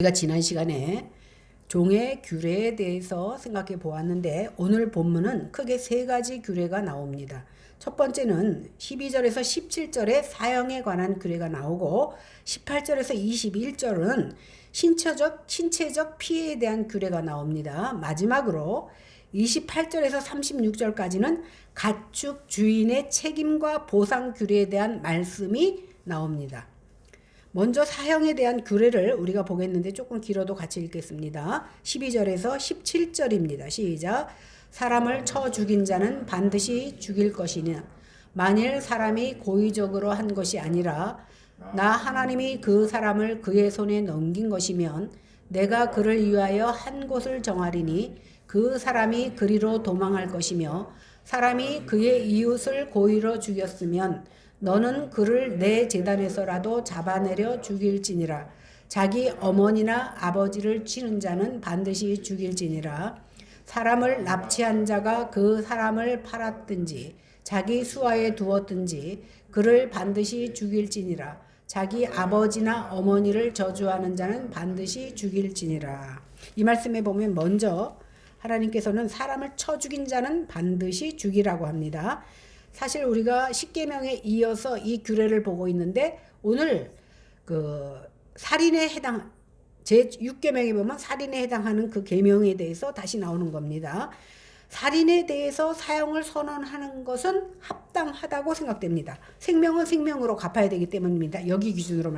우리가 지난 시간에 종의 규례에 대해서 생각해 보았는데 오늘 본문은 크게 세 가지 규례가 나옵니다. 첫 번째는 12절에서 17절에 사형에 관한 규례가 나오고 18절에서 21절은 신체적 피해에 대한 규례가 나옵니다. 마지막으로 28절에서 36절까지는 가축 주인의 책임과 보상 규례에 대한 말씀이 나옵니다. 먼저 사형에 대한 규례를 우리가 보겠는데 조금 길어도 같이 읽겠습니다. 12절에서 17절입니다. 시작. 사람을 쳐 죽인 자는 반드시 죽일 것이니 만일 사람이 고의적으로 한 것이 아니라 나 하나님이 그 사람을 그의 손에 넘긴 것이면 내가 그를 위하여 한 곳을 정하리니 그 사람이 그리로 도망할 것이며 사람이 그의 이웃을 고의로 죽였으면 너는 그를 내 제단에서라도 잡아내려 죽일지니라. 자기 어머니나 아버지를 치는 자는 반드시 죽일지니라. 사람을 납치한 자가 그 사람을 팔았든지 자기 수하에 두었든지 그를 반드시 죽일지니라. 자기 아버지나 어머니를 저주하는 자는 반드시 죽일지니라. 이 말씀에 보면 먼저 하나님께서는 사람을 쳐 죽인 자는 반드시 죽이라고 합니다. 사실 우리가 십계명에 이어서 이 규례를 보고 있는데 오늘 그 살인에 해당 제6계명에 보면 살인에 해당하는 그 계명에 대해서 다시 나오는 겁니다. 살인에 대해서 사형을 선언하는 것은 합당하다고 생각됩니다. 생명은 생명으로 갚아야 되기 때문입니다. 여기 기준으로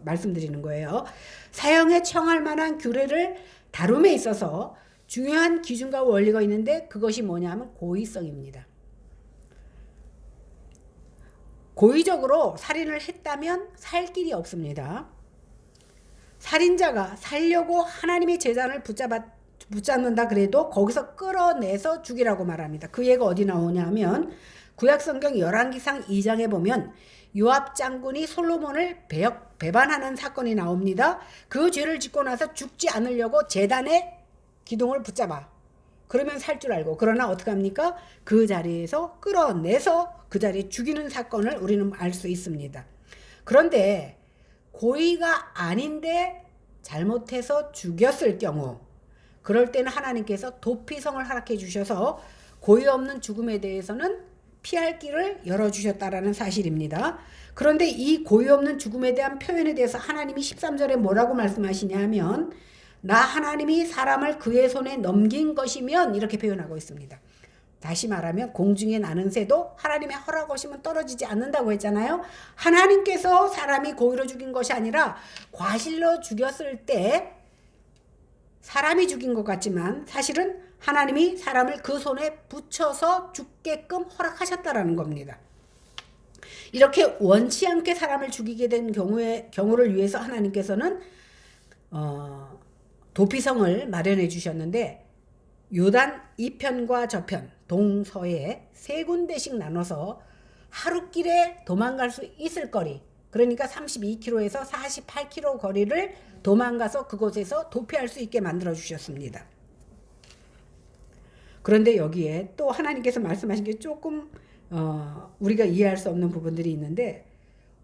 말씀드리는 거예요. 사형에 청할 만한 규례를 다룸에 있어서 중요한 기준과 원리가 있는데 그것이 뭐냐면 고의성입니다. 고의적으로 살인을 했다면 살 길이 없습니다. 살인자가 살려고 하나님의 제단을 붙잡는다 그래도 거기서 끌어내서 죽이라고 말합니다. 그 예가 어디 나오냐면 구약성경 열왕기상 2장에 보면 요압 장군이 솔로몬을 배반하는 사건이 나옵니다. 그 죄를 짓고 나서 죽지 않으려고 제단의 기둥을 붙잡아. 그러면 살 줄 알고 그러나 어떻게 합니까? 그 자리에서 끌어내서 그 자리에 죽이는 사건을 우리는 알 수 있습니다. 그런데 고의가 아닌데 잘못해서 죽였을 경우 그럴 때는 하나님께서 도피성을 허락해 주셔서 고의 없는 죽음에 대해서는 피할 길을 열어주셨다라는 사실입니다. 그런데 이 고의 없는 죽음에 대한 표현에 대해서 하나님이 13절에 뭐라고 말씀하시냐면 나 하나님이 사람을 그의 손에 넘긴 것이면 이렇게 표현하고 있습니다. 다시 말하면 공중에 나는 새도 하나님의 허락 없이면 떨어지지 않는다고 했잖아요. 하나님께서 사람이 고의로 죽인 것이 아니라 과실로 죽였을 때 사람이 죽인 것 같지만 사실은 하나님이 사람을 그 손에 붙여서 죽게끔 허락하셨다라는 겁니다. 이렇게 원치 않게 사람을 죽이게 된 경우를 위해서 하나님께서는 도피성을 마련해 주셨는데 요단 이편과 저편 동서에 세 군데씩 나눠서 하루길에 도망갈 수 있을 거리, 그러니까 32km에서 48km 거리를 도망가서 그곳에서 도피할 수 있게 만들어 주셨습니다. 그런데 여기에 또 하나님께서 말씀하신 게 조금 우리가 이해할 수 없는 부분들이 있는데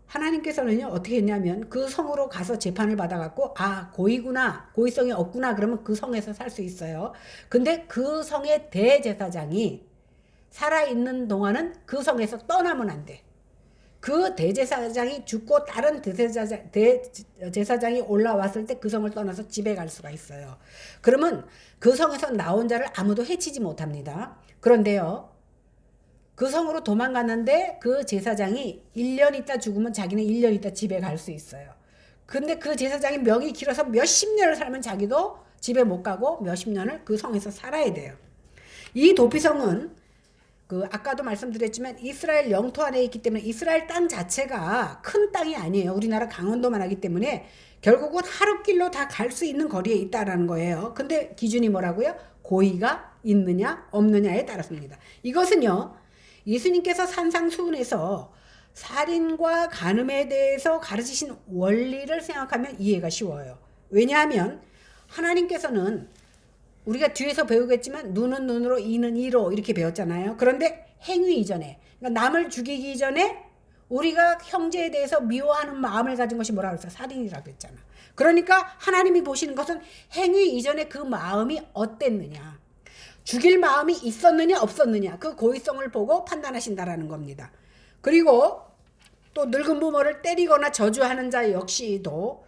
하나님께서는요 어떻게 했냐면 그 성으로 가서 재판을 받아갖고 고의구나, 고의성이 없구나 그러면 그 성에서 살 수 있어요. 근데 그 성의 대제사장이 살아있는 동안은 그 성에서 떠나면 안 돼. 그 대제사장이 죽고 다른 대제사장이 올라왔을 때 그 성을 떠나서 집에 갈 수가 있어요. 그러면 그 성에서 나온 자를 아무도 해치지 못합니다. 그런데요 그 성으로 도망갔는데 그 제사장이 1년 있다 죽으면 자기는 1년 있다 집에 갈 수 있어요. 근데 그 제사장이 명이 길어서 몇십 년을 살면 자기도 집에 못 가고 몇십 년을 그 성에서 살아야 돼요. 이 도피성은 아까도 말씀드렸지만 이스라엘 영토 안에 있기 때문에 이스라엘 땅 자체가 큰 땅이 아니에요. 우리나라 강원도만 하기 때문에 결국은 하루길로 다 갈 수 있는 거리에 있다라는 거예요. 근데 기준이 뭐라고요? 고의가 있느냐 없느냐에 따랐습니다. 이것은요 예수님께서 산상수훈에서 살인과 간음에 대해서 가르치신 원리를 생각하면 이해가 쉬워요. 왜냐하면 하나님께서는 우리가 뒤에서 배우겠지만 눈은 눈으로 이는 이로 이렇게 배웠잖아요. 그런데 행위 이전에 그러니까 남을 죽이기 전에 우리가 형제에 대해서 미워하는 마음을 가진 것이 뭐라고 했어요? 살인이라고 했잖아. 그러니까 하나님이 보시는 것은 행위 이전에 그 마음이 어땠느냐, 죽일 마음이 있었느냐 없었느냐, 그 고의성을 보고 판단하신다라는 겁니다. 그리고 또 늙은 부모를 때리거나 저주하는 자 역시도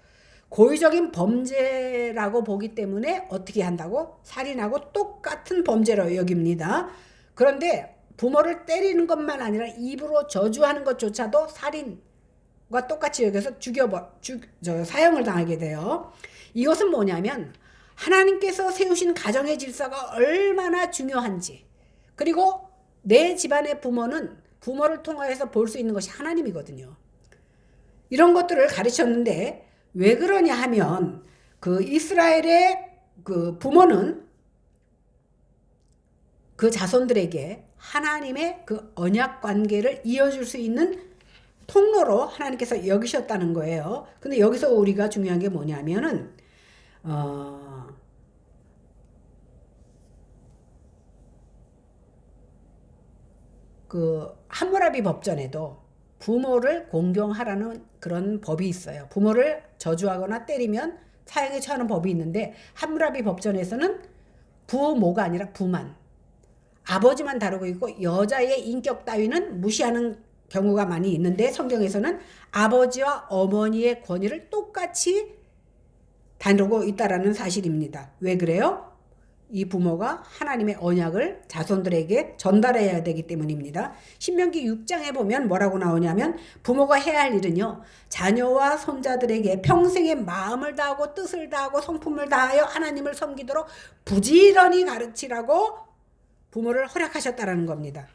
고의적인 범죄라고 보기 때문에 어떻게 한다고? 살인하고 똑같은 범죄로 여깁니다. 그런데 부모를 때리는 것만 아니라 입으로 저주하는 것조차도 살인과 똑같이 여겨서 사형을 당하게 돼요. 이것은 뭐냐면 하나님께서 세우신 가정의 질서가 얼마나 중요한지, 그리고 내 집안의 부모는 부모를 통하여서 볼 수 있는 것이 하나님이거든요. 이런 것들을 가르쳤는데 왜 그러냐 하면 그 이스라엘의 그 부모는 그 자손들에게 하나님의 그 언약 관계를 이어줄 수 있는 통로로 하나님께서 여기셨다는 거예요. 근데 여기서 우리가 중요한 게 뭐냐면은 그 함무라비 법전에도 부모를 공경하라는 그런 법이 있어요. 부모를 저주하거나 때리면 사형에 처하는 법이 있는데 함무라비 법전에서는 부모가 아니라 부만, 아버지만 다루고 있고 여자의 인격 따위는 무시하는 경우가 많이 있는데 성경에서는 아버지와 어머니의 권위를 똑같이 다루고 있다라는 사실입니다. 왜 그래요? 이 부모가 하나님의 언약을 자손들에게 전달해야 되기 때문입니다. 신명기 6장에 보면 뭐라고 나오냐면 부모가 해야 할 일은요, 자녀와 손자들에게 평생의 마음을 다하고 뜻을 다하고 성품을 다하여 하나님을 섬기도록 부지런히 가르치라고 부모를 허락하셨다라는 겁니다.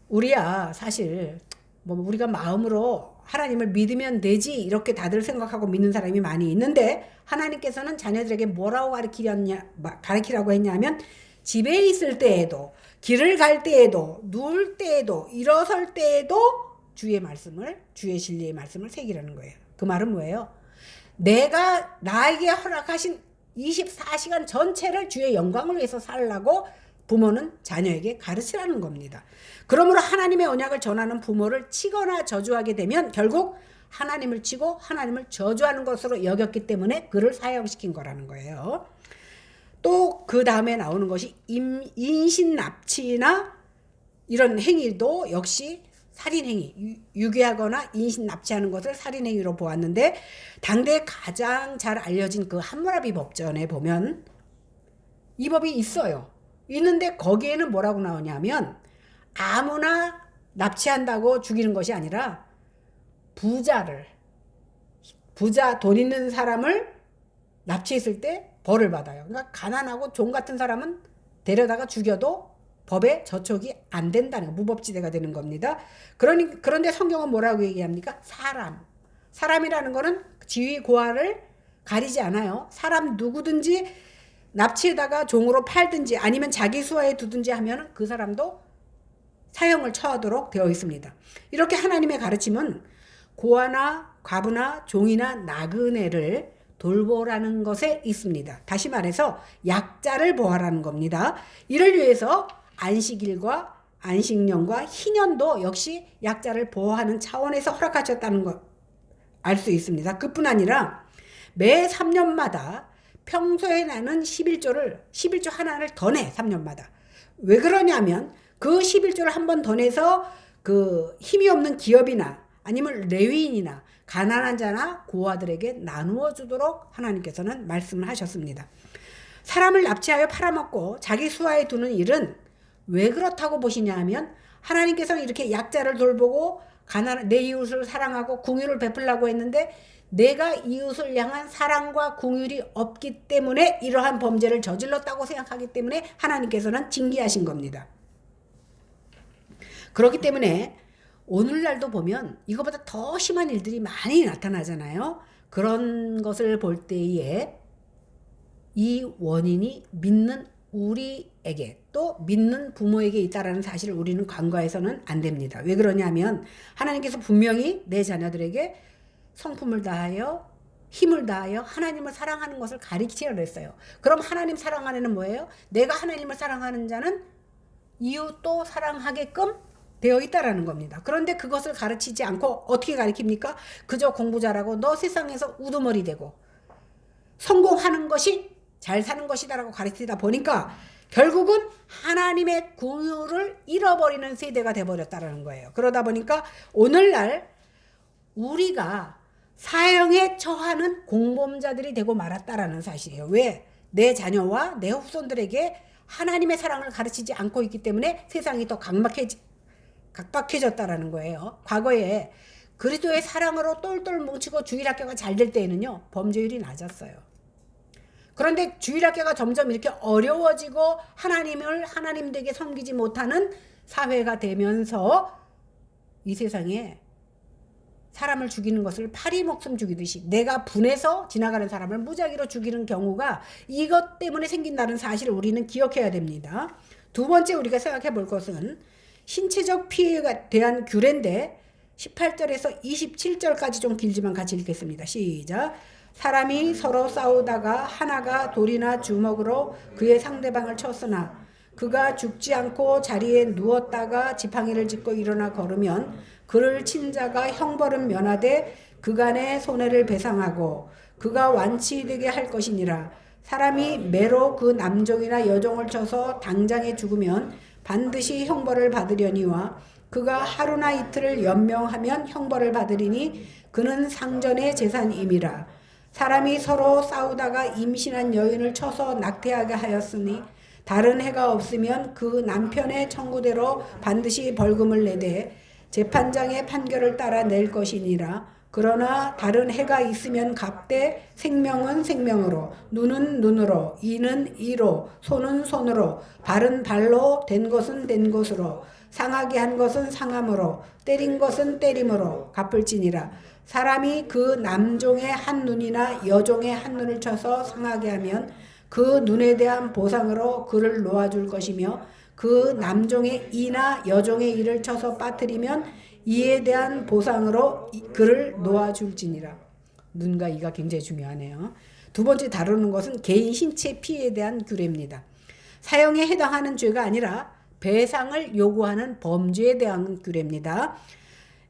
우리야 사실 우리가 마음으로 하나님을 믿으면 되지 이렇게 다들 생각하고 믿는 사람이 많이 있는데 하나님께서는 자녀들에게 뭐라고 가르치라고 했냐면 집에 있을 때에도, 길을 갈 때에도, 누울 때에도, 일어설 때에도 주의 진리의 말씀을 새기라는 거예요. 그 말은 뭐예요? 내가 나에게 허락하신 24시간 전체를 주의 영광을 위해서 살라고 부모는 자녀에게 가르치라는 겁니다. 그러므로 하나님의 언약을 전하는 부모를 치거나 저주하게 되면 결국 하나님을 치고 하나님을 저주하는 것으로 여겼기 때문에 그를 사형시킨 거라는 거예요. 또 그 다음에 나오는 것이 인신납치나 이런 행위도 역시 살인행위, 유괴하거나 인신납치하는 것을 살인행위로 보았는데 당대 가장 잘 알려진 그 함무라비 법전에 보면 이 법이 있어요. 있는데 거기에는 뭐라고 나오냐면 아무나 납치한다고 죽이는 것이 아니라 부자 돈 있는 사람을 납치했을 때 벌을 받아요. 그러니까 가난하고 종 같은 사람은 데려다가 죽여도 법에 저촉이 안 된다는 거, 무법지대가 되는 겁니다. 그런데 성경은 뭐라고 얘기합니까? 사람이라는 거는 지위 고하를 가리지 않아요. 사람 누구든지 납치에다가 종으로 팔든지 아니면 자기 수하에 두든지 하면 그 사람도 사형을 처하도록 되어 있습니다. 이렇게 하나님의 가르침은 고아나 과부나 종이나 나그네를 돌보라는 것에 있습니다. 다시 말해서 약자를 보호하라는 겁니다. 이를 위해서 안식일과 안식년과 희년도 역시 약자를 보호하는 차원에서 허락하셨다는 것 알 수 있습니다. 그뿐 아니라 매 3년마다 평소에 나는 11조 하나를 더 내, 3년마다. 왜 그러냐면 그 11조를 한 번 더 내서 그 힘이 없는 기업이나 아니면 레위인이나 가난한 자나 고아들에게 나누어 주도록 하나님께서는 말씀을 하셨습니다. 사람을 납치하여 팔아먹고 자기 수하에 두는 일은 왜 그렇다고 보시냐 하면 하나님께서는 이렇게 약자를 돌보고 내 이웃을 사랑하고 궁유를 베풀라고 했는데 내가 이웃을 향한 사랑과 궁율이 없기 때문에 이러한 범죄를 저질렀다고 생각하기 때문에 하나님께서는 징계하신 겁니다. 그렇기 때문에 오늘날도 보면 이거보다 더 심한 일들이 많이 나타나잖아요. 그런 것을 볼 때에 이 원인이 믿는 우리에게 또 믿는 부모에게 있다라는 사실을 우리는 간과해서는 안 됩니다. 왜 그러냐면 하나님께서 분명히 내 자녀들에게 성품을 다하여 힘을 다하여 하나님을 사랑하는 것을 가르치라고 했어요. 그럼 하나님 사랑하는 애는 뭐예요? 내가 하나님을 사랑하는 자는 이웃도 사랑하게끔 되어 있다라는 겁니다. 그런데 그것을 가르치지 않고 어떻게 가르칩니까? 그저 공부 잘하고 너 세상에서 우두머리 되고 하는 것이 잘 사는 것이다라고 가르치다 보니까 결국은 하나님의 긍휼을 잃어버리는 세대가 돼버렸다는 거예요. 그러다 보니까 오늘날 우리가 사형에 처하는 공범자들이 되고 말았다라는 사실이에요. 왜? 내 자녀와 내 후손들에게 하나님의 사랑을 가르치지 않고 있기 때문에 세상이 더 각박해졌다라는 거예요. 과거에 그리스도의 사랑으로 똘똘 뭉치고 주일학교가 잘 될 때에는요, 범죄율이 낮았어요. 그런데 주일학교가 점점 이렇게 어려워지고 하나님 되게 섬기지 못하는 사회가 되면서 이 세상에 사람을 죽이는 것을 파리 목숨 죽이듯이 내가 분해서 지나가는 사람을 무작위로 죽이는 경우가 이것 때문에 생긴다는 사실을 우리는 기억해야 됩니다. 두 번째 우리가 생각해 볼 것은 신체적 피해에 대한 규례인데 18절에서 27절까지 좀 길지만 같이 읽겠습니다. 시작. 사람이 서로 싸우다가 하나가 돌이나 주먹으로 그의 상대방을 쳤으나 그가 죽지 않고 자리에 누웠다가 지팡이를 짚고 일어나 걸으면 그를 친 자가 형벌은 면하되 그간의 손해를 배상하고 그가 완치되게 할 것이니라. 사람이 매로 그 남종이나 여종을 쳐서 당장에 죽으면 반드시 형벌을 받으려니와 그가 하루나 이틀을 연명하면 형벌을 받으리니 그는 상전의 재산임이라. 사람이 서로 싸우다가 임신한 여인을 쳐서 낙태하게 하였으니 다른 해가 없으면 그 남편의 청구대로 반드시 벌금을 내되 재판장의 판결을 따라 낼 것이니라. 그러나 다른 해가 있으면 갚되 생명은 생명으로, 눈은 눈으로, 이는 이로, 손은 손으로, 발은 발로, 된 것은 된 것으로, 상하게 한 것은 상함으로, 때린 것은 때림으로 갚을지니라. 사람이 그 남종의 한 눈이나 여종의 한 눈을 쳐서 상하게 하면 그 눈에 대한 보상으로 그를 놓아줄 것이며 그 남종의 이나 여종의 이를 쳐서 빠뜨리면 이에 대한 보상으로 그를 놓아줄지니라. 눈과 이가 굉장히 중요하네요. 두 번째 다루는 것은 개인 신체 피해에 대한 규례입니다. 사형에 해당하는 죄가 아니라 배상을 요구하는 범죄에 대한 규례입니다.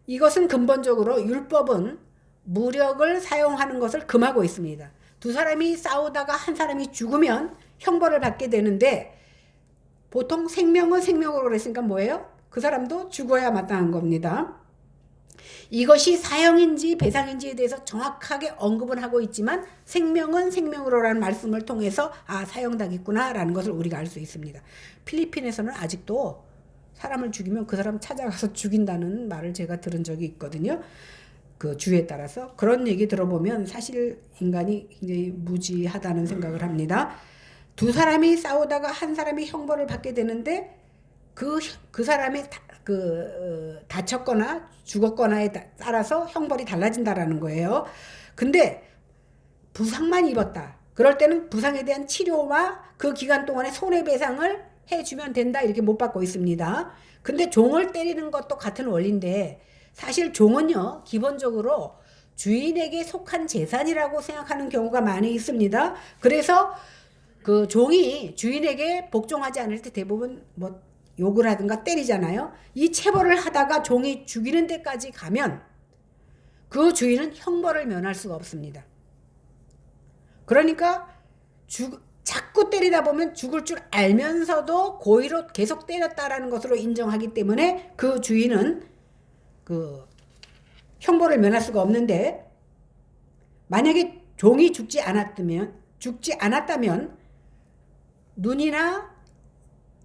이것은 근본적으로 율법은 무력을 사용하는 것을 금하고 있습니다. 두 사람이 싸우다가 한 사람이 죽으면 형벌을 받게 되는데 보통 생명은 생명으로 그랬으니까 뭐예요? 그 사람도 죽어야 마땅한 겁니다. 이것이 사형인지 배상인지에 대해서 정확하게 언급은 하고 있지만 생명은 생명으로라는 말씀을 통해서 사형당했구나 라는 것을 우리가 알 수 있습니다. 필리핀에서는 아직도 사람을 죽이면 그 사람 찾아가서 죽인다는 말을 제가 들은 적이 있거든요. 그 주에 따라서 그런 얘기 들어보면 사실 인간이 굉장히 무지하다는 생각을 합니다. 두 사람이 싸우다가 한 사람이 형벌을 받게 되는데 그 사람이 다쳤거나 죽었거나에 따라서 형벌이 달라진다라는 거예요. 근데 부상만 입었다. 그럴 때는 부상에 대한 치료와 그 기간 동안의 손해배상을 해주면 된다 이렇게 못 받고 있습니다. 근데 종을 때리는 것도 같은 원리인데 사실 종은요 기본적으로 주인에게 속한 재산이라고 생각하는 경우가 많이 있습니다. 그래서 그 종이 주인에게 복종하지 않을 때 대부분 뭐 욕을 하든가 때리잖아요. 이 체벌을 하다가 종이 죽이는 데까지 가면 그 주인은 형벌을 면할 수가 없습니다. 그러니까 자꾸 때리다 보면 죽을 줄 알면서도 고의로 계속 때렸다라는 것으로 인정하기 때문에 그 주인은 그 형벌을 면할 수가 없는데 만약에 종이 죽지 않았다면 눈이나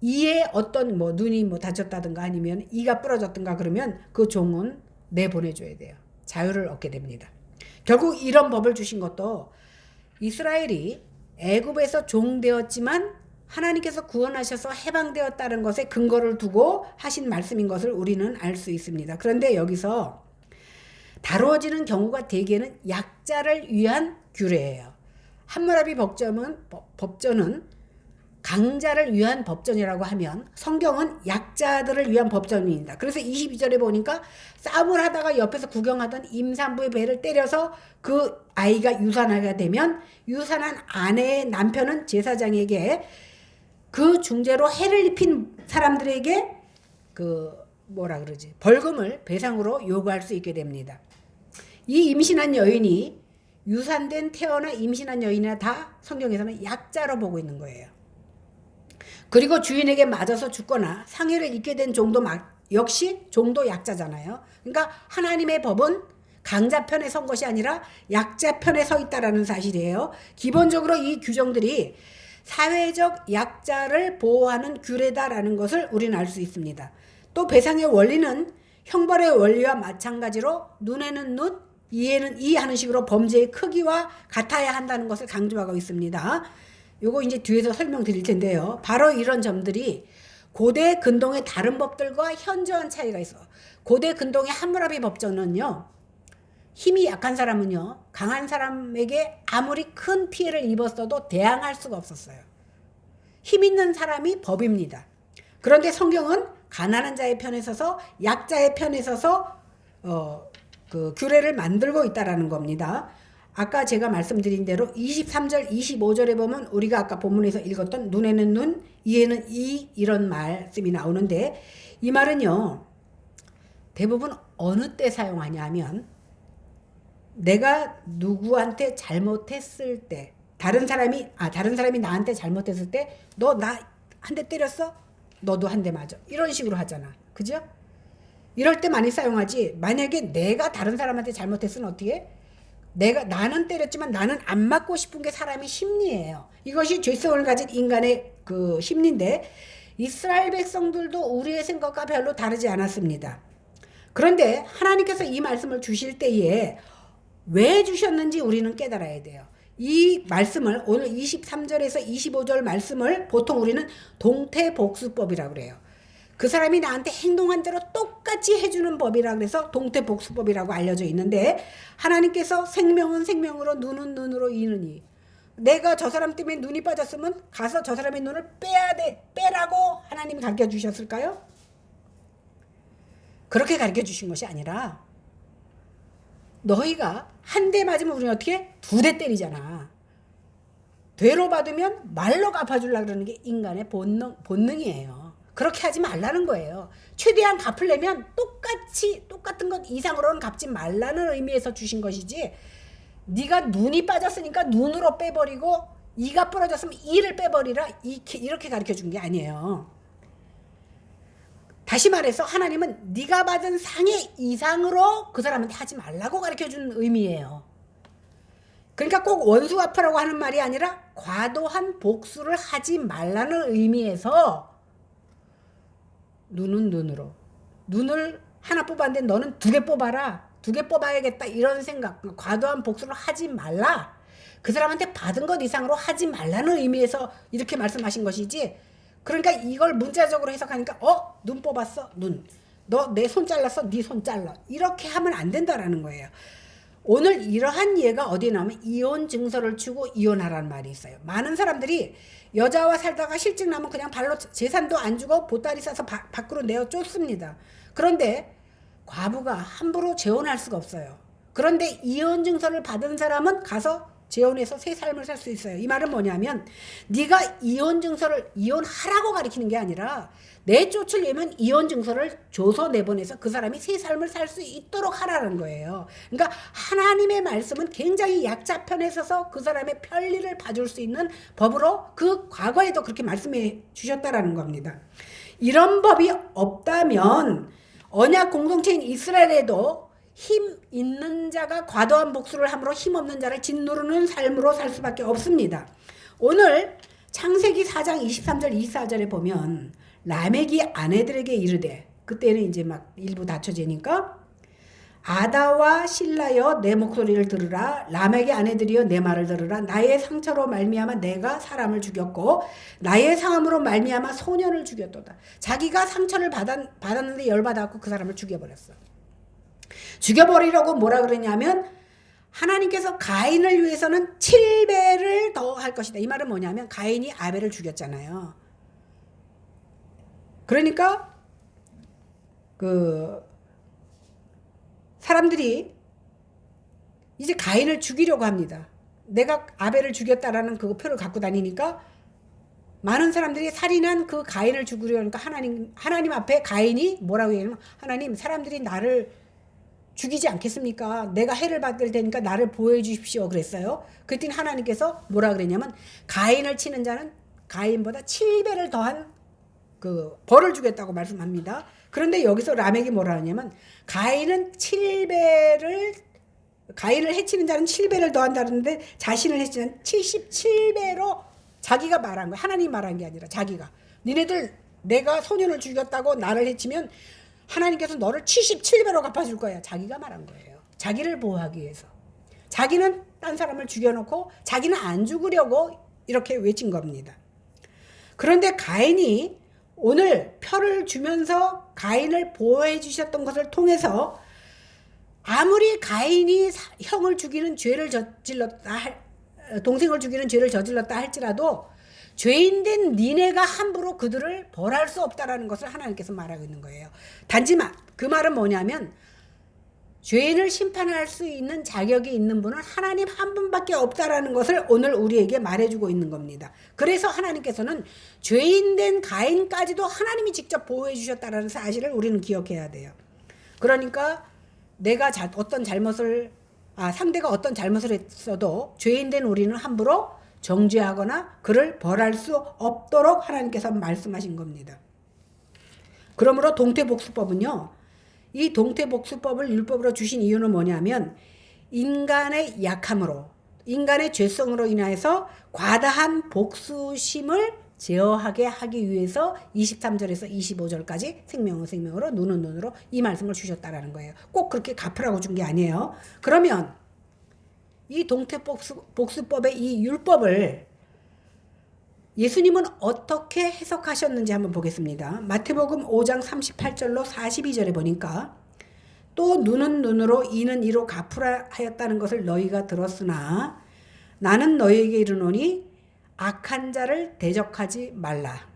이에 어떤 눈이 다쳤다든가 아니면 이가 부러졌든가 그러면 그 종은 내보내줘야 돼요. 자유를 얻게 됩니다. 결국 이런 법을 주신 것도 이스라엘이 애굽에서 종되었지만 하나님께서 구원하셔서 해방되었다는 것에 근거를 두고 하신 말씀인 것을 우리는 알 수 있습니다. 그런데 여기서 다루어지는 경우가 대개는 약자를 위한 규례예요. 함무라비 법전은 강자를 위한 법전이라고 하면 성경은 약자들을 위한 법전입니다. 그래서 22절에 보니까 싸움을 하다가 옆에서 구경하던 임산부의 배를 때려서 그 아이가 유산하게 되면 유산한 아내의 남편은 제사장에게 그 중재로 해를 입힌 사람들에게 벌금을 배상으로 요구할 수 있게 됩니다. 이 임신한 여인이 유산된 태어나 임신한 여인이나 다 성경에서는 약자로 보고 있는 거예요. 그리고 주인에게 맞아서 죽거나 상해를 입게 된 종도 역시 종도 약자잖아요. 그러니까 하나님의 법은 강자 편에 선 것이 아니라 약자 편에 서 있다라는 사실이에요. 기본적으로 이 규정들이 사회적 약자를 보호하는 규례다라는 것을 우리는 알 수 있습니다. 또 배상의 원리는 형벌의 원리와 마찬가지로 눈에는 눈, 이에는 이 하는 식으로 범죄의 크기와 같아야 한다는 것을 강조하고 있습니다. 요거 이제 뒤에서 설명드릴 텐데요. 바로 이런 점들이 고대 근동의 다른 법들과 현저한 차이가 있어. 고대 근동의 함무라비 법정은요, 힘이 약한 사람은요, 강한 사람에게 아무리 큰 피해를 입었어도 대항할 수가 없었어요. 힘 있는 사람이 법입니다. 그런데 성경은 가난한 자의 편에 서서 약자의 편에 서서 그 규례를 만들고 있다라는 겁니다. 아까 제가 말씀드린 대로 23절, 25절에 보면 우리가 아까 본문에서 읽었던 눈에는 눈, 이에는 이 이런 말씀이 나오는데 이 말은요, 대부분 어느 때 사용하냐면 내가 누구한테 잘못했을 때, 다른 사람이 나한테 잘못했을 때, 너 나 한 대 때렸어? 너도 한 대 맞아. 이런 식으로 하잖아. 그죠? 이럴 때 많이 사용하지. 만약에 내가 다른 사람한테 잘못했으면 어떻게 해? 나는 때렸지만 나는 안 맞고 싶은 게 사람의 심리예요. 이것이 죄성을 가진 인간의 그 심리인데, 이스라엘 백성들도 우리의 생각과 별로 다르지 않았습니다. 그런데 하나님께서 이 말씀을 주실 때에 왜 주셨는지 우리는 깨달아야 돼요. 이 말씀을 오늘 23절에서 25절 말씀을 보통 우리는 동태복수법이라고 그래요. 그 사람이 나한테 행동한 대로 똑같이 해주는 법이라 그래서 동태복수법이라고 알려져 있는데, 하나님께서 생명은 생명으로 눈은 눈으로 이느니, 내가 저 사람 때문에 눈이 빠졌으면 가서 저 사람의 눈을 빼라고 하나님이 가르쳐 주셨을까요? 그렇게 가르쳐 주신 것이 아니라, 너희가 한 대 맞으면 우리는 어떻게? 2대 때리잖아. 되로 받으면 말로 갚아주려고 그러는 게 인간의 본능이에요. 그렇게 하지 말라는 거예요. 최대한 갚으려면 똑같은 것 이상으로는 갚지 말라는 의미에서 주신 것이지, 네가 눈이 빠졌으니까 눈으로 빼버리고 이가 부러졌으면 이를 빼버리라, 이렇게 가르쳐 준 게 아니에요. 다시 말해서 하나님은 네가 받은 상해 이상으로 그 사람한테 하지 말라고 가르쳐준 의미예요. 그러니까 꼭 원수 갚으라고 하는 말이 아니라 과도한 복수를 하지 말라는 의미에서 눈은 눈으로, 눈을 하나 뽑았는데 너는 2개 뽑아라, 2개 뽑아야겠다, 이런 생각, 과도한 복수를 하지 말라, 그 사람한테 받은 것 이상으로 하지 말라는 의미에서 이렇게 말씀하신 것이지, 그러니까 이걸 문자적으로 해석하니까 눈 뽑았어, 눈, 너 내 손 잘랐어, 네 손 잘라, 이렇게 하면 안 된다라는 거예요. 오늘 이러한 예가 어디에 나오면 이혼 증서를 주고 이혼하라는 말이 있어요. 많은 사람들이 여자와 살다가 실직 나면 그냥 발로 재산도 안 주고 보따리 싸서 밖으로 내어 쫓습니다. 그런데 과부가 함부로 재혼할 수가 없어요. 그런데 이혼 증서를 받은 사람은 가서 재혼해서 새 삶을 살 수 있어요. 이 말은 뭐냐면, 네가 이혼 증서를 이혼하라고 가리키는 게 아니라 내쫓으려면 이혼 증서를 줘서 내보내서 그 사람이 새 삶을 살 수 있도록 하라는 거예요. 그러니까 하나님의 말씀은 굉장히 약자 편에 서서 그 사람의 편리를 봐줄 수 있는 법으로 그 과거에도 그렇게 말씀해 주셨다라는 겁니다. 이런 법이 없다면 언약 공동체인 이스라엘에도 힘 있는 자가 과도한 복수를 함으로 힘 없는 자를 짓누르는 삶으로 살 수밖에 없습니다. 오늘 창세기 4장 23절 24절에 보면 라멕이 아내들에게 이르되, 그때는 이제 막 일부 다쳐지니까, 아다와 실라여 내 목소리를 들으라, 라멕의 아내들이여 내 말을 들으라. 나의 상처로 말미암아 내가 사람을 죽였고 나의 상함으로 말미암아 소년을 죽였도다. 자기가 상처를 받았는데 열받아갖고 그 사람을 죽여버렸어. 죽여버리려고 뭐라 그러냐면, 하나님께서 가인을 위해서는 7배를 더 할 것이다. 이 말은 뭐냐면 가인이 아벨을 죽였잖아요. 그러니까 그 사람들이 이제 가인을 죽이려고 합니다. 내가 아벨을 죽였다라는 그 표를 갖고 다니니까 많은 사람들이 살인한 그 가인을 죽이려니까 하나님 앞에 가인이 뭐라고 얘기하냐면, 하나님, 사람들이 나를 죽이지 않겠습니까? 내가 해를 받을 테니까 나를 보호해 주십시오. 그랬어요. 그랬더니 하나님께서 뭐라 그랬냐면 가인을 치는 자는 가인보다 7배를 더한 그 벌을 주겠다고 말씀합니다. 그런데 여기서 라멕이 뭐라 하냐면 가인을 해치는 자는 7배를 더한다는데 자신을 해치는 77배로 자기가 말한 거야. 하나님 말한 게 아니라 자기가. 니네들 내가 소년을 죽였다고 나를 해치면 하나님께서 너를 77배로 갚아줄 거야. 자기가 말한 거예요. 자기를 보호하기 위해서. 자기는 딴 사람을 죽여놓고 자기는 안 죽으려고 이렇게 외친 겁니다. 그런데 가인이 오늘 표를 주면서 가인을 보호해 주셨던 것을 통해서 아무리 가인이 형을 죽이는 죄를 저질렀다, 동생을 죽이는 죄를 저질렀다 할지라도 죄인된 니네가 함부로 그들을 벌할 수 없다라는 것을 하나님께서 말하고 있는 거예요. 단지 그 말은 뭐냐면 죄인을 심판할 수 있는 자격이 있는 분은 하나님 한 분밖에 없다라는 것을 오늘 우리에게 말해주고 있는 겁니다. 그래서 하나님께서는 죄인된 가인까지도 하나님이 직접 보호해 주셨다라는 사실을 우리는 기억해야 돼요. 그러니까 내가 상대가 어떤 잘못을 했어도 죄인된 우리는 함부로 정죄하거나 그를 벌할 수 없도록 하나님께서 말씀하신 겁니다. 그러므로 동태복수법은요. 이 동태복수법을 율법으로 주신 이유는 뭐냐면 인간의 약함으로 인간의 죄성으로 인해서 과다한 복수심을 제어하게 하기 위해서 23절에서 25절까지 생명으로 눈은 눈으로 이 말씀을 주셨다라는 거예요. 꼭 그렇게 갚으라고 준 게 아니에요. 그러면 이 동태복수법의 이 율법을 예수님은 어떻게 해석하셨는지 한번 보겠습니다. 마태복음 5장 38절로 42절에 보니까 또 눈은 눈으로 이는 이로 갚으라 하였다는 것을 너희가 들었으나 나는 너희에게 이르노니 악한 자를 대적하지 말라.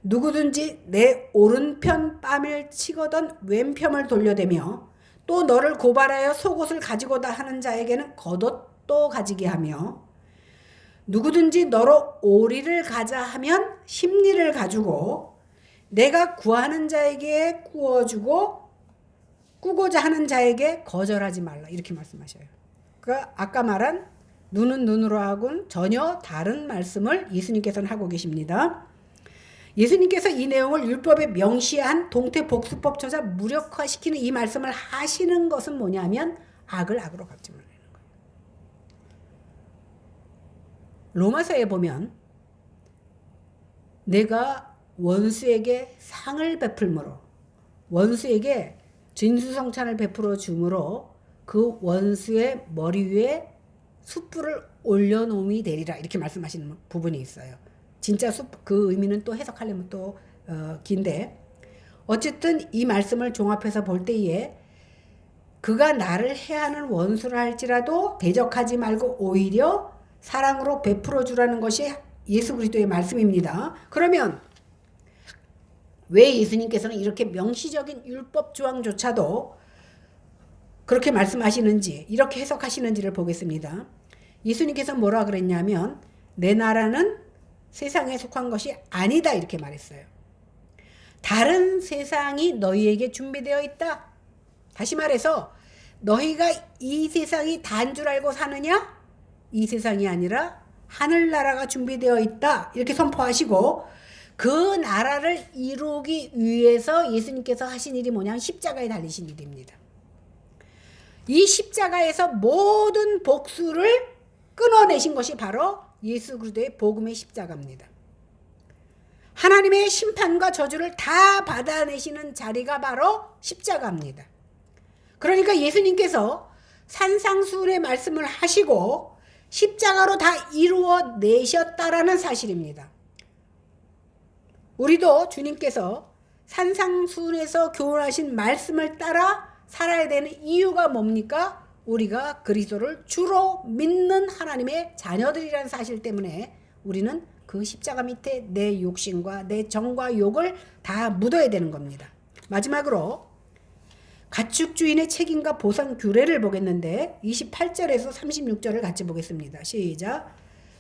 누구든지 내 오른편 뺨을 치거든 왼편을 돌려대며 또 너를 고발하여 속옷을 가지고다 하는 자에게는 겉옷도 가지게 하며 누구든지 너로 오리를 가자 하면 십리를 가지고 내가 구하는 자에게 구워주고 꾸고자 하는 자에게 거절하지 말라. 이렇게 말씀하셔요. 그러니까 아까 말한 눈은 눈으로 하고는 전혀 다른 말씀을 예수님께서는 하고 계십니다. 예수님께서 이 내용을 율법에 명시한 동태복수법 저자 무력화시키는 이 말씀을 하시는 것은 뭐냐면 악을 악으로 갚지 말라는 거예요. 로마서에 보면 내가 원수에게 상을 베풀므로 원수에게 진수성찬을 베풀어 주므로 그 원수의 머리 위에 숯불을 올려놓음이 되리라 이렇게 말씀하시는 부분이 있어요. 진짜 그 의미는 또 해석하려면 또 긴데 어쨌든 이 말씀을 종합해서 볼 때에 그가 나를 해하는 원수를 할지라도 대적하지 말고 오히려 사랑으로 베풀어 주라는 것이 예수 그리스도의 말씀입니다. 그러면 왜 예수님께서는 이렇게 명시적인 율법 조항조차도 그렇게 말씀하시는지 이렇게 해석하시는지를 보겠습니다. 예수님께서 뭐라 그랬냐면 내 나라는 세상에 속한 것이 아니다 이렇게 말했어요. 다른 세상이 너희에게 준비되어 있다. 다시 말해서 너희가 이 세상이 다인 줄 알고 사느냐? 이 세상이 아니라 하늘나라가 준비되어 있다. 이렇게 선포하시고 그 나라를 이루기 위해서 예수님께서 하신 일이 뭐냐면 십자가에 달리신 일입니다. 이 십자가에서 모든 복수를 끊어내신 것이 바로 예수 그리스도의 복음의 십자가입니다. 하나님의 심판과 저주를 다 받아내시는 자리가 바로 십자가입니다. 그러니까 예수님께서 산상수훈의 말씀을 하시고 십자가로 다 이루어내셨다라는 사실입니다. 우리도 주님께서 산상수훈에서 교훈하신 말씀을 따라 살아야 되는 이유가 뭡니까? 우리가 그리스도를 주로 믿는 하나님의 자녀들이라는 사실 때문에 우리는 그 십자가 밑에 내 욕심과 내 정과 욕을 다 묻어야 되는 겁니다. 마지막으로 가축 주인의 책임과 보상 규례를 보겠는데 28절에서 36절을 같이 보겠습니다. 시작.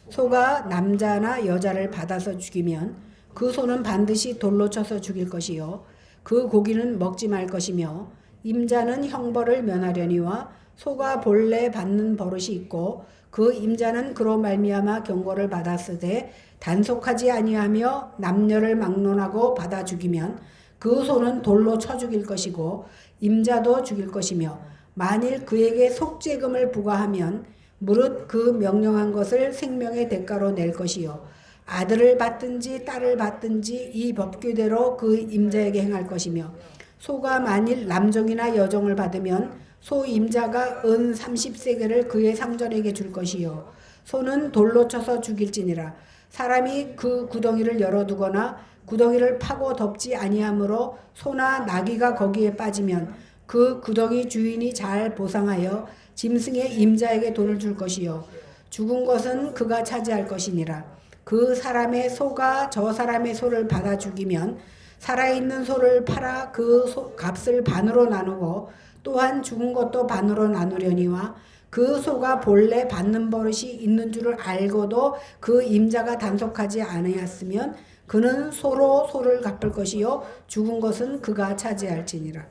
소가 남자나 여자를 받아서 죽이면 그 소는 반드시 돌로 쳐서 죽일 것이요 그 고기는 먹지 말 것이며 임자는 형벌을 면하려니와 소가 본래 받는 버릇이 있고 그 임자는 그로 말미암아 경고를 받았으되 단속하지 아니하며 남녀를 막론하고 받아 죽이면 그 소는 돌로 쳐 죽일 것이고 임자도 죽일 것이며 만일 그에게 속죄금을 부과하면 무릇 그 명령한 것을 생명의 대가로 낼 것이요 아들을 받든지 딸을 받든지 이 법규대로 그 임자에게 행할 것이며 소가 만일 남종이나 여종을 받으면 소 임자가 은 30세겔을 그의 상전에게 줄 것이요 소는 돌로 쳐서 죽일지니라. 사람이 그 구덩이를 열어두거나 구덩이를 파고 덮지 아니하므로 소나 나귀가 거기에 빠지면 그 구덩이 주인이 잘 보상하여 짐승의 임자에게 돈을 줄 것이요 죽은 것은 그가 차지할 것이니라. 그 사람의 소가 저 사람의 소를 받아 죽이면 살아있는 소를 팔아 그 값을 반으로 나누고 또한 죽은 것도 반으로 나누려니와 그 소가 본래 받는 버릇이 있는 줄을 알고도 그 임자가 단속하지 아니하였으면 그는 소로 소를 갚을 것이요 죽은 것은 그가 차지할지니라.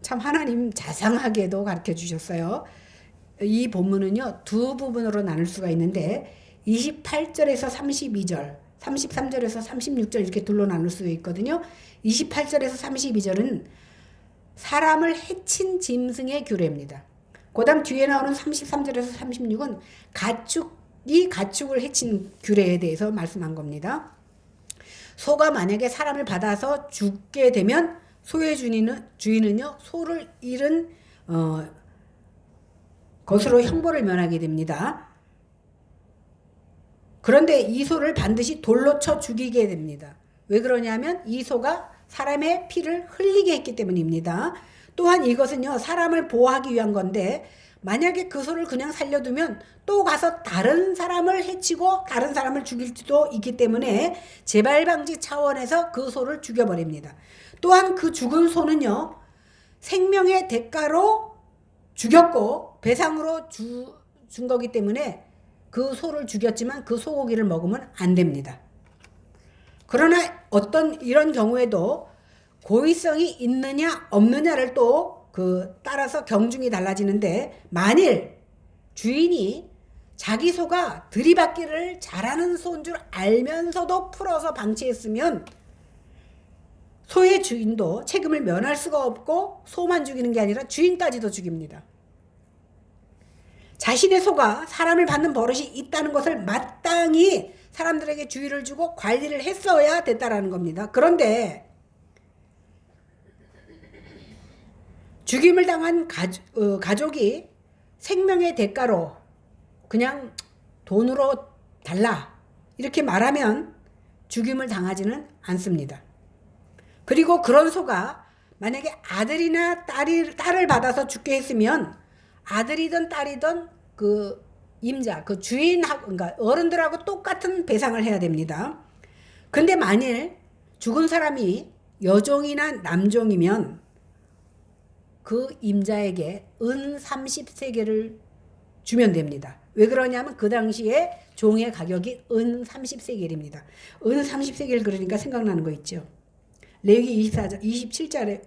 참 하나님 자상하게도 가르쳐 주셨어요. 이 본문은요 두 부분으로 나눌 수가 있는데 28절에서 32절 33절에서 36절 이렇게 둘로 나눌 수 있거든요. 28절에서 32절은 사람을 해친 짐승의 규례입니다. 그 다음 뒤에 나오는 33절에서 36은 가축이 가축을 해친 규례에 대해서 말씀한 겁니다. 소가 만약에 사람을 받아서 죽게 되면 소의 주인은요 소를 잃은 것으로 형벌을 면하게 됩니다. 그런데 이 소를 반드시 돌로 쳐 죽이게 됩니다. 왜 그러냐면 이 소가 사람의 피를 흘리게 했기 때문입니다. 또한 이것은요 사람을 보호하기 위한 건데 만약에 그 소를 그냥 살려두면 또 가서 다른 사람을 해치고 다른 사람을 죽일 수도 있기 때문에 재발방지 차원에서 그 소를 죽여버립니다. 또한 그 죽은 소는요 생명의 대가로 죽였고 배상으로 준 거기 때문에 그 소를 죽였지만 그 소고기를 먹으면 안 됩니다. 그러나 어떤 이런 경우에도 고의성이 있느냐 없느냐를 또 따라서 경중이 달라지는데 만일 주인이 자기 소가 들이받기를 잘하는 소인 줄 알면서도 풀어서 방치했으면 소의 주인도 책임을 면할 수가 없고 소만 죽이는 게 아니라 주인까지도 죽입니다. 자신의 소가 사람을 받는 버릇이 있다는 것을 마땅히 사람들에게 주의를 주고 관리를 했어야 됐다라는 겁니다. 그런데 죽임을 당한 가족이 생명의 대가로 그냥 돈으로 달라 이렇게 말하면 죽임을 당하지는 않습니다. 그리고 그런 소가 만약에 아들이나 딸을 받아서 죽게 했으면 아들이든 딸이든 그 임자, 그 주인하고, 그러니까 어른들하고 똑같은 배상을 해야 됩니다. 근데 만일 죽은 사람이 여종이나 남종이면 그 임자에게 은 30세겔을 주면 됩니다. 왜 그러냐면 그 당시에 종의 가격이 은 30세겔입니다. 은 30세겔 그러니까 생각나는 거 있죠. 레위기 27장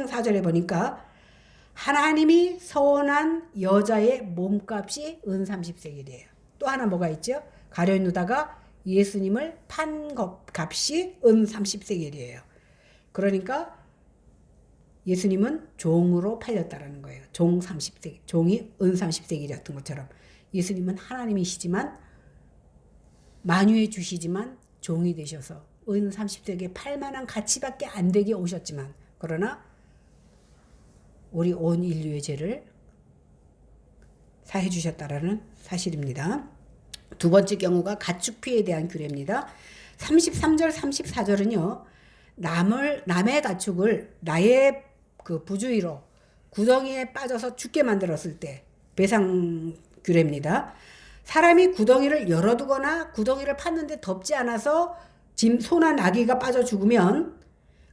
4절에 보니까 하나님이 서원한 여자의 몸값이 은 30세겔이에요. 또 하나 뭐가 있죠? 가룟 유다가 예수님을 판 값이 은 30세겔이에요. 그러니까 예수님은 종으로 팔렸다라는 거예요. 종 30세겔, 종이 은 30세겔이었던 것처럼 예수님은 하나님이시지만 만유해 주시지만 종이 되셔서 은 30세겔 팔만한 가치밖에 안 되게 오셨지만 그러나 우리 온 인류의 죄를 사해 주셨다라는 사실입니다. 두 번째 경우가 가축피에 대한 규례입니다. 33절 34절은요. 남의 가축을 나의 그 부주의로 구덩이에 빠져서 죽게 만들었을 때 배상 규례입니다. 사람이 구덩이를 열어두거나 구덩이를 팠는데 덮지 않아서 소나 나귀가 빠져 죽으면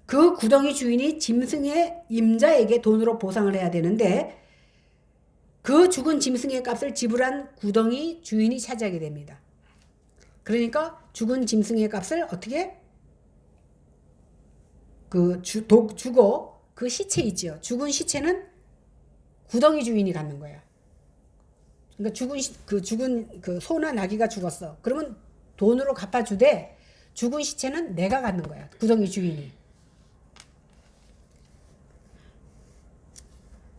그 구덩이 주인이 짐승의 임자에게 돈으로 보상을 해야 되는데 그 죽은 짐승의 값을 지불한 구덩이 주인이 차지하게 됩니다. 그러니까 죽은 짐승의 값을 어떻게 주고 그 시체 있지요. 죽은 시체는 구덩이 주인이 갖는 거야. 그러니까 죽은 그 소나 나귀가 죽었어. 그러면 돈으로 갚아주되 죽은 시체는 내가 갖는 거야. 구덩이 주인이.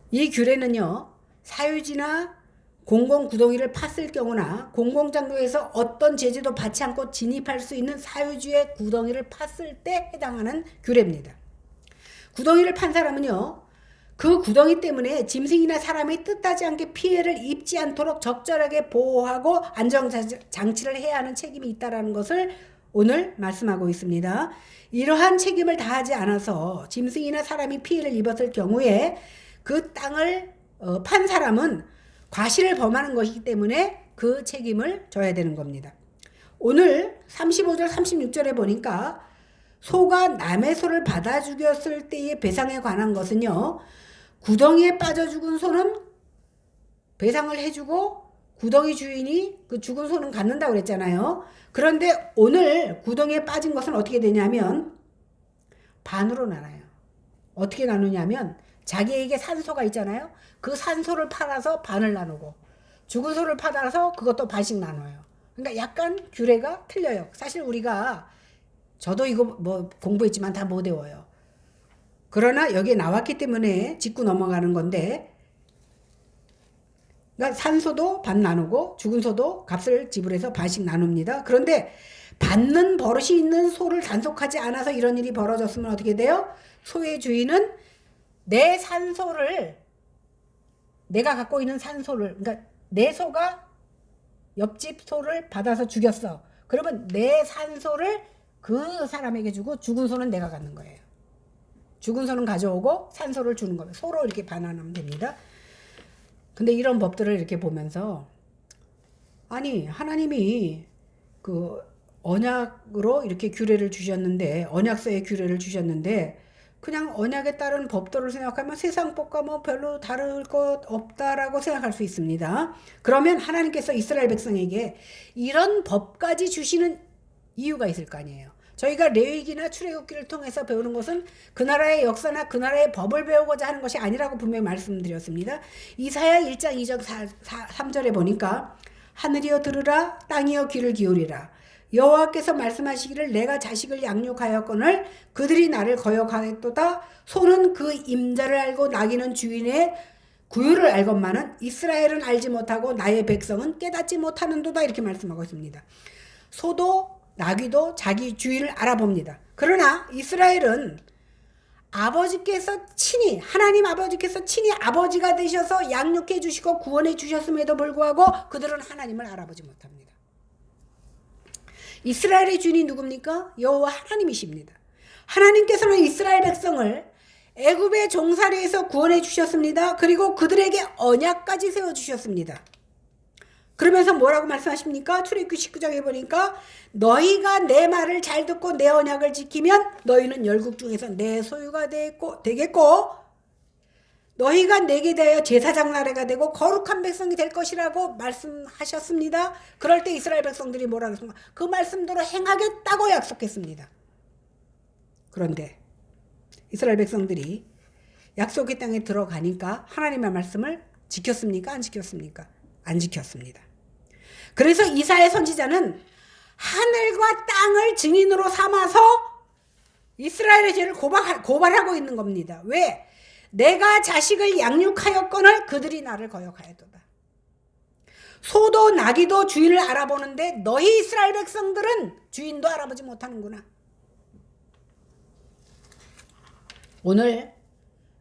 이 규례는요, 사유지나 공공 구덩이를 팠을 경우나 공공장소에서 어떤 제재도 받지 않고 진입할 수 있는 사유지의 구덩이를 팠을 때 해당하는 규례입니다. 구덩이를 판 사람은요, 그 구덩이 때문에 짐승이나 사람이 뜻하지 않게 피해를 입지 않도록 적절하게 보호하고 안전장치를 해야 하는 책임이 있다는 것을 오늘 말씀하고 있습니다. 이러한 책임을 다하지 않아서 짐승이나 사람이 피해를 입었을 경우에 그 땅을 판 사람은 과실을 범하는 것이기 때문에 그 책임을 져야 되는 겁니다. 오늘 35절 36절에 보니까 소가 남의 소를 받아 죽였을 때의 배상에 관한 것은요, 구덩이에 빠져 죽은 소는 배상을 해주고 구덩이 주인이 그 죽은 소는 갖는다고 그랬잖아요. 그런데 오늘 구덩이에 빠진 것은 어떻게 되냐면 반으로 나눠요. 어떻게 나누냐면 자기에게 산소가 있잖아요. 그 산소를 팔아서 반을 나누고 죽은 소를 팔아서 그것도 반씩 나눠요. 그러니까 약간 규례가 틀려요. 사실 우리가 저도 이거 뭐 공부했지만 다 못 외워요. 그러나 여기에 나왔기 때문에 짚고 넘어가는 건데, 그러니까 산소도 반 나누고 죽은 소도 값을 지불해서 반씩 나눕니다. 그런데 받는 버릇이 있는 소를 단속하지 않아서 이런 일이 벌어졌으면 어떻게 돼요? 소의 주인은 내 산소를, 내가 갖고 있는 산소를, 그러니까 내 소가 옆집 소를 받아서 죽였어. 그러면 내 산소를 그 사람에게 주고 죽은 소는 내가 갖는 거예요. 죽은 소는 가져오고 산소를 주는 거예요. 서로 이렇게 반환하면 됩니다. 근데 이런 법들을 이렇게 보면서, 아니 하나님이 그 언약으로 이렇게 규례를 주셨는데, 언약서에 규례를 주셨는데 그냥 언약에 따른 법도를 생각하면 세상 법과 뭐 별로 다를 것 없다라고 생각할 수 있습니다. 그러면 하나님께서 이스라엘 백성에게 이런 법까지 주시는 이유가 있을 거 아니에요. 저희가 레위기나 출애굽기를 통해서 배우는 것은 그 나라의 역사나 그 나라의 법을 배우고자 하는 것이 아니라고 분명히 말씀드렸습니다. 이사야 1장 2절 3절에 보니까 하늘이여 들으라, 땅이여 귀를 기울이라. 여호와께서 말씀하시기를 내가 자식을 양육하였거늘 그들이 나를 거역하였도다. 소는 그 임자를 알고 나귀는 주인의 구유를 알건만은 이스라엘은 알지 못하고 나의 백성은 깨닫지 못하는도다. 이렇게 말씀하고 있습니다. 소도 나귀도 자기 주인을 알아봅니다. 그러나 이스라엘은 아버지께서 친히, 하나님 아버지께서 친히 아버지가 되셔서 양육해 주시고 구원해 주셨음에도 불구하고 그들은 하나님을 알아보지 못합니다. 이스라엘의 주인이 누굽니까? 여호와 하나님이십니다. 하나님께서는 이스라엘 백성을 애굽의 종살이에서 구원해 주셨습니다. 그리고 그들에게 언약까지 세워주셨습니다. 그러면서 뭐라고 말씀하십니까? 출애굽기 19장에 보니까 너희가 내 말을 잘 듣고 내 언약을 지키면 너희는 열국 중에서 내 소유가 되겠고 너희가 내게 대하여 제사장 나라가 되고 거룩한 백성이 될 것이라고 말씀하셨습니다. 그럴 때 이스라엘 백성들이 뭐라고 했습니까? 그 말씀대로 행하겠다고 약속했습니다. 그런데 이스라엘 백성들이 약속의 땅에 들어가니까 하나님의 말씀을 지켰습니까? 안 지켰습니까? 안 지켰습니다. 그래서 이사야 선지자는 하늘과 땅을 증인으로 삼아서 이스라엘의 죄를 고발하고 있는 겁니다. 왜? 내가 자식을 양육하였거늘 그들이 나를 거역하였도다. 소도 나귀도 주인을 알아보는데 너희 이스라엘 백성들은 주인도 알아보지 못하는구나. 오늘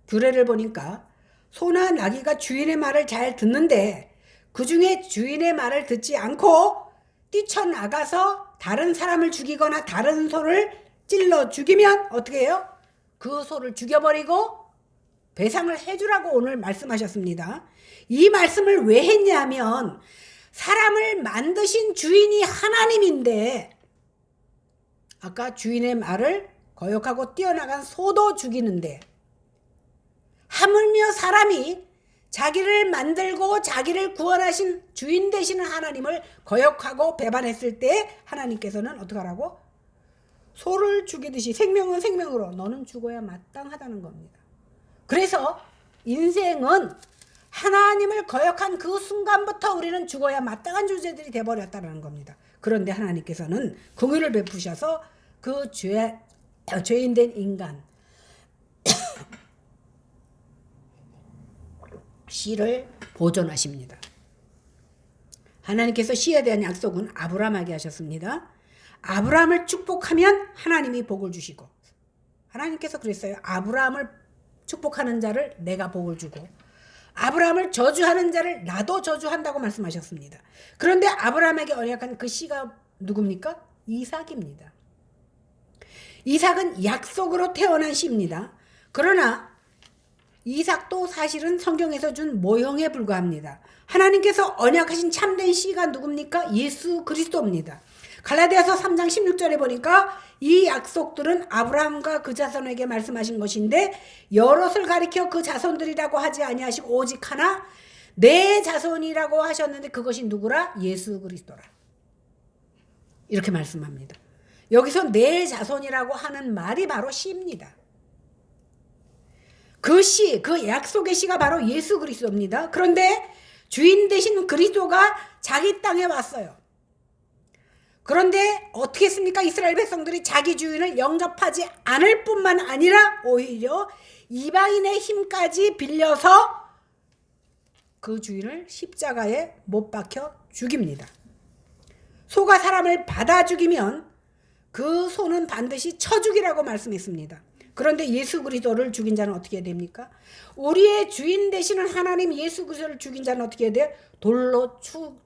규례를 보니까 소나 나귀가 주인의 말을 잘 듣는데 그 중에 주인의 말을 듣지 않고 뛰쳐나가서 다른 사람을 죽이거나 다른 소를 찔러 죽이면 어떻게 해요? 그 소를 죽여버리고 배상을 해주라고 오늘 말씀하셨습니다. 이 말씀을 왜 했냐면 사람을 만드신 주인이 하나님인데 아까 주인의 말을 거역하고 뛰어나간 소도 죽이는데 하물며 사람이 자기를 만들고 자기를 구원하신 주인 되시는 하나님을 거역하고 배반했을 때 하나님께서는 어떻게 하라고? 소를 죽이듯이 생명은 생명으로 너는 죽어야 마땅하다는 겁니다. 그래서 인생은 하나님을 거역한 그 순간부터 우리는 죽어야 마땅한 존재들이 되어버렸다는 겁니다. 그런데 하나님께서는 긍휼을 베푸셔서 그 죄인된 인간 씨를 보존하십니다. 하나님께서 씨에 대한 약속은 아브라함에게 하셨습니다. 아브라함을 축복하면 하나님이 복을 주시고, 하나님께서 그랬어요. 아브라함을 축복하는 자를 내가 복을 주고 아브라함을 저주하는 자를 나도 저주한다고 말씀하셨습니다. 그런데 아브라함에게 언약한 그 씨가 누굽니까? 이삭입니다. 이삭은 약속으로 태어난 씨입니다. 그러나 이삭도 사실은 성경에서 준 모형에 불과합니다. 하나님께서 언약하신 참된 씨가 누굽니까? 예수 그리스도입니다. 갈라디아서 3장 16절에 보니까 이 약속들은 아브라함과 그 자손에게 말씀하신 것인데 여럿을 가리켜 그 자손들이라고 하지 아니하시고 오직 하나 내 자손이라고 하셨는데 그것이 누구라? 예수 그리스도라. 이렇게 말씀합니다. 여기서 내 자손이라고 하는 말이 바로 씨입니다. 그 씨, 그 약속의 씨가 바로 예수 그리스도입니다. 그런데 주인 되신 그리스도가 자기 땅에 왔어요. 그런데 어떻게 했습니까? 이스라엘 백성들이 자기 주인을 영접하지 않을 뿐만 아니라 오히려 이방인의 힘까지 빌려서 그 주인을 십자가에 못 박혀 죽입니다. 소가 사람을 받아 죽이면 그 소는 반드시 쳐 죽이라고 말씀했습니다. 그런데 예수 그리스도를 죽인 자는 어떻게 됩니까? 우리의 주인 되시는 하나님 예수 그리스도를 죽인 자는 어떻게 해야 돼? 돌로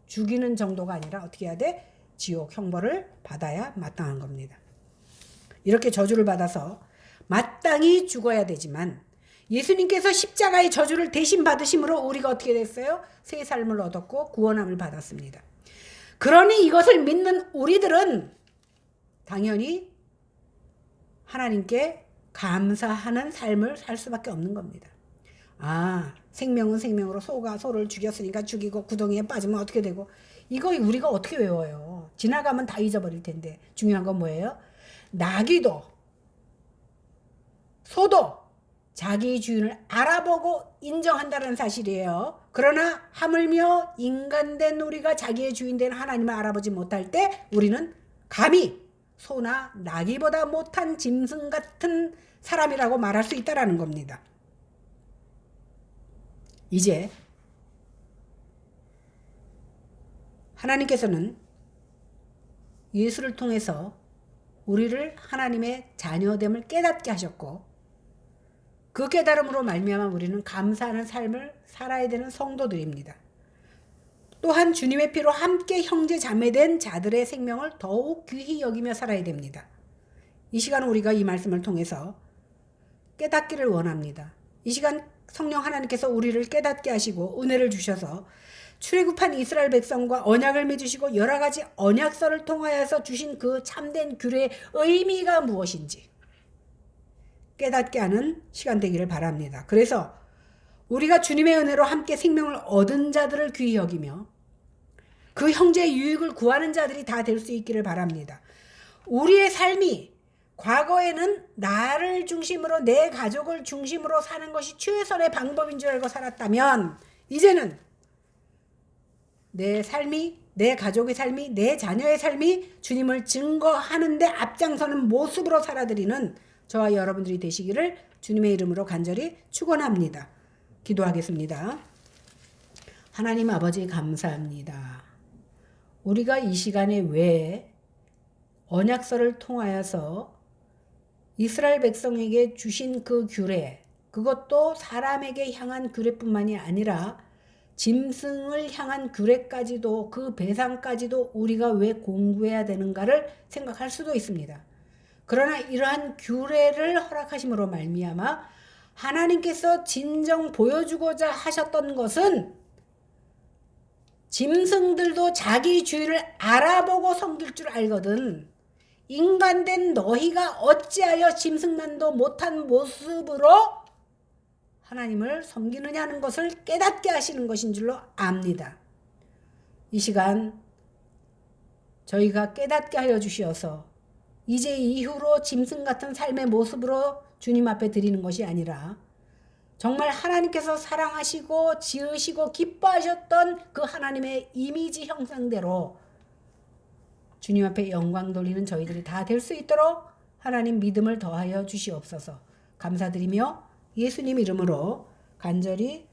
죽이는 정도가 아니라 어떻게 해야 돼? 지옥 형벌을 받아야 마땅한 겁니다. 이렇게 저주를 받아서 마땅히 죽어야 되지만 예수님께서 십자가의 저주를 대신 받으심으로 우리가 어떻게 됐어요? 새 삶을 얻었고 구원함을 받았습니다. 그러니 이것을 믿는 우리들은 당연히 하나님께 감사하는 삶을 살 수밖에 없는 겁니다. 아, 생명은 생명으로 소가 소를 죽였으니까 죽이고 구덩이에 빠지면 어떻게 되고, 이거 우리가 어떻게 외워요? 지나가면 다 잊어버릴 텐데. 중요한 건 뭐예요? 나귀도 소도 자기 주인을 알아보고 인정한다는 사실이에요. 그러나 하물며 인간된 우리가 자기의 주인된 하나님을 알아보지 못할 때 우리는 감히 소나 나귀보다 못한 짐승 같은 사람이라고 말할 수 있다는 겁니다. 이제 하나님께서는 예수를 통해서 우리를 하나님의 자녀됨을 깨닫게 하셨고 그 깨달음으로 말미암아 우리는 감사하는 삶을 살아야 되는 성도들입니다. 또한 주님의 피로 함께 형제 자매된 자들의 생명을 더욱 귀히 여기며 살아야 됩니다. 이 시간 우리가 이 말씀을 통해서 깨닫기를 원합니다. 이 시간 성령 하나님께서 우리를 깨닫게 하시고 은혜를 주셔서 출애굽한 이스라엘 백성과 언약을 맺으시고 여러 가지 언약서를 통하여서 주신 그 참된 규례의 의미가 무엇인지 깨닫게 하는 시간 되기를 바랍니다. 그래서 우리가 주님의 은혜로 함께 생명을 얻은 자들을 귀히 여기며 그 형제의 유익을 구하는 자들이 다 될 수 있기를 바랍니다. 우리의 삶이 과거에는 나를 중심으로 내 가족을 중심으로 사는 것이 최선의 방법인 줄 알고 살았다면 이제는 내 삶이, 내 가족의 삶이, 내 자녀의 삶이 주님을 증거하는 데 앞장서는 모습으로 살아드리는 저와 여러분들이 되시기를 주님의 이름으로 간절히 축원합니다. 기도하겠습니다. 하나님 아버지 감사합니다. 우리가 이 시간에 왜 언약서를 통하여서 이스라엘 백성에게 주신 그 규례, 그것도 사람에게 향한 규례뿐만이 아니라 짐승을 향한 규례까지도 그 배상까지도 우리가 왜 공부해야 되는가를 생각할 수도 있습니다. 그러나 이러한 규례를 허락하심으로 말미암아 하나님께서 진정 보여주고자 하셨던 것은 짐승들도 자기 주인을 알아보고 섬길 줄 알거든 인간된 너희가 어찌하여 짐승만도 못한 모습으로 하나님을 섬기느냐는 것을 깨닫게 하시는 것인 줄로 압니다. 이 시간 저희가 깨닫게 하여 주시어서 이제 이후로 짐승 같은 삶의 모습으로 주님 앞에 드리는 것이 아니라 정말 하나님께서 사랑하시고 지으시고 기뻐하셨던 그 하나님의 이미지 형상대로 주님 앞에 영광 돌리는 저희들이 다 될 수 있도록 하나님 믿음을 더하여 주시옵소서. 감사드리며 예수님 이름으로 간절히